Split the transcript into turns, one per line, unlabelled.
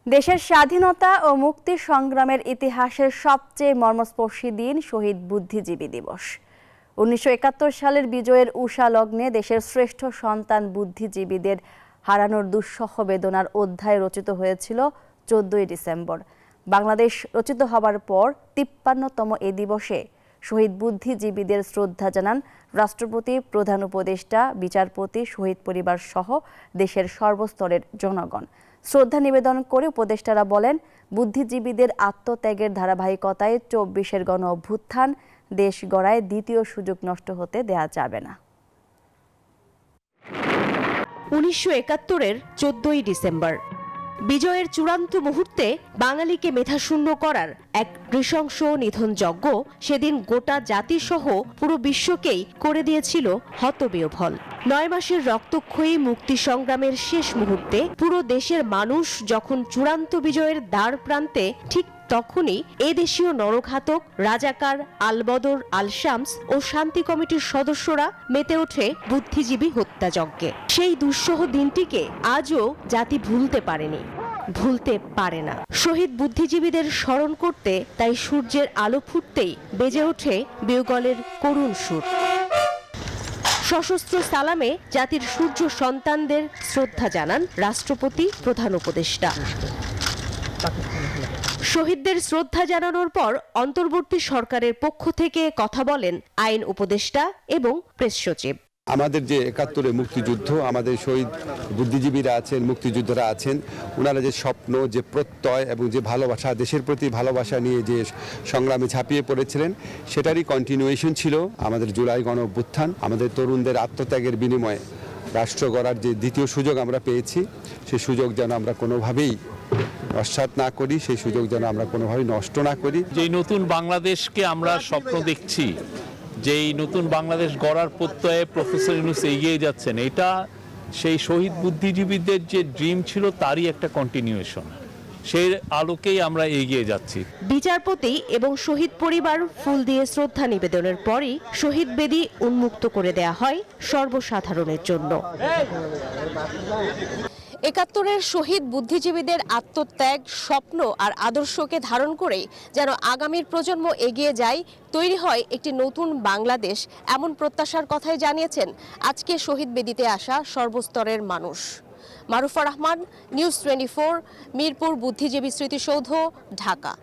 দেশের স্বাধীনতা ও মুক্তি সংগ্রামের ইতিহাসের সবচেয়ে মর্মস্পর্শী দিন শহীদ বুদ্ধিজীবী দিবস। ১৯৭১ সালের বিজয়ের উষা লগ্নে দেশের শ্রেষ্ঠ সন্তান বুদ্ধিজীবীদের হারানোর দুঃসহ বেদনার অধ্যায় রচিত হয়েছিল ১৪ই ডিসেম্বর। বাংলাদেশ রচিত হবার পর ৫৩তম এ দিবসে শহীদ বুদ্ধিজীবীদের শ্রদ্ধা জানান রাষ্ট্রপতি, প্রধান উপদেষ্টা, বিচারপতি, শহীদ পরিবার সহ দেশের সর্বস্তরের জনগণ। শ্রদ্ধা নিবেদন করে উপদেষ্টারা বলেন, বুদ্ধিজীবীদের আত্মত্যাগের ধারাবাহিকতায় ২৪-এর গণ অভ্যুত্থান দেশ গড়ায় দ্বিতীয় সুযোগ নষ্ট হতে দেয়া যাবে না।
১৯৭১-এর ১৪ই ডিসেম্বর বিজয়ের চূড়ান্ত মুহূর্তে বাঙালিকে মেধাশূন্য করার এক নৃশংস নিধনযজ্ঞ সেদিন গোটা জাতিসহ পুরো বিশ্বকেই করে দিয়েছিল হতবিহ্বল। ৯ মাসের রক্তক্ষয়ী মুক্তি সংগ্রামের শেষ মুহূর্তে পুরো দেশের মানুষ যখন চূড়ান্ত বিজয়ের দ্বার প্রান্তে, ঠিক তখনই এদেশীয় নরঘাতক রাজাকার আলবদর আল শামস ও শান্তি কমিটির সদস্যরা মেতে ওঠে বুদ্ধিজীবী হত্যাযজ্ঞে। সেই দুঃসহ দিনটিকে আজও জাতি ভুলতে পারেনি, ভুলতে পারে না। শহীদ বুদ্ধিজীবীদের স্মরণ করতে তাই সূর্যের আলো ফুটতেই বেজে ওঠে বিয়োগলের করুণ সুর। সশস্ত্র সালামে জাতির সূর্য সন্তানদের শ্রদ্ধা জানান রাষ্ট্রপতি, প্রধান উপদেষ্টা। শহীদদের শ্রদ্ধা জানানোর পর অন্তর্বর্তী সরকারের পক্ষ থেকে কথা বলেন আইন উপদেষ্টা এবং প্রেস সচিব।
আমাদের যে ৭১-এ মুক্তিযুদ্ধ, আমাদের শহীদ বুদ্ধিজীবীরা আছেন, মুক্তিযোদ্ধারা আছেন, ওনারা যে স্বপ্ন, যে প্রত্যয় এবং যে ভালোবাসা, দেশের প্রতি ভালোবাসা নিয়ে যে সংগ্রামে ঝাঁপিয়ে পড়েছিলেন, সেটারই কন্টিনিউয়েশন ছিল আমাদের জুলাই গণ অভ্যুত্থান। আমাদের তরুণদের আত্মত্যাগের বিনিময়ে রাষ্ট্র গড়ার যে দ্বিতীয় সুযোগ আমরা পেয়েছি, সেই সুযোগ যেন আমরা কোনোভাবেই নস্যাৎ না করি, সেই সুযোগ যেন আমরা কোনোভাবেই নষ্ট না করি।
যেই নতুন বাংলাদেশকে আমরা স্বপ্ন দেখছি, যেই নতুন বাংলাদেশ গড়ার প্রত্যয়ে প্রফেসর ইউনূস এগিয়ে যাচ্ছেন, এটা সেই শহীদ বুদ্ধিজীবীদের যে ড্রিম ছিল তারই একটা কন্টিনিউয়েশন। সেই আলোকেই আমরা এগিয়ে যাচ্ছি।
বিচারপতি এবং শহীদ পরিবার ফুল দিয়ে শ্রদ্ধা নিবেদনের পরই শহীদ বেদি উন্মুক্ত করে দেয়া হয় সর্বসাধারণের জন্য। ৭১-এর শহীদ বুদ্ধিজীবীদের আত্মত্যাগ, স্বপ্ন আর আদর্শকে ধারণ করেই যেন আগামীর প্রজন্ম এগিয়ে যায়, তৈরি হয় একটি নতুন বাংলাদেশ, এমন প্রত্যাশার কথাই জানিয়েছেন আজকে শহীদ বেদিতে আসা সর্বস্তরের মানুষ। মারুফা রহমান, নিউজ 24, মিরপুর বুদ্ধিজীবী স্মৃতিসৌধ, ঢাকা।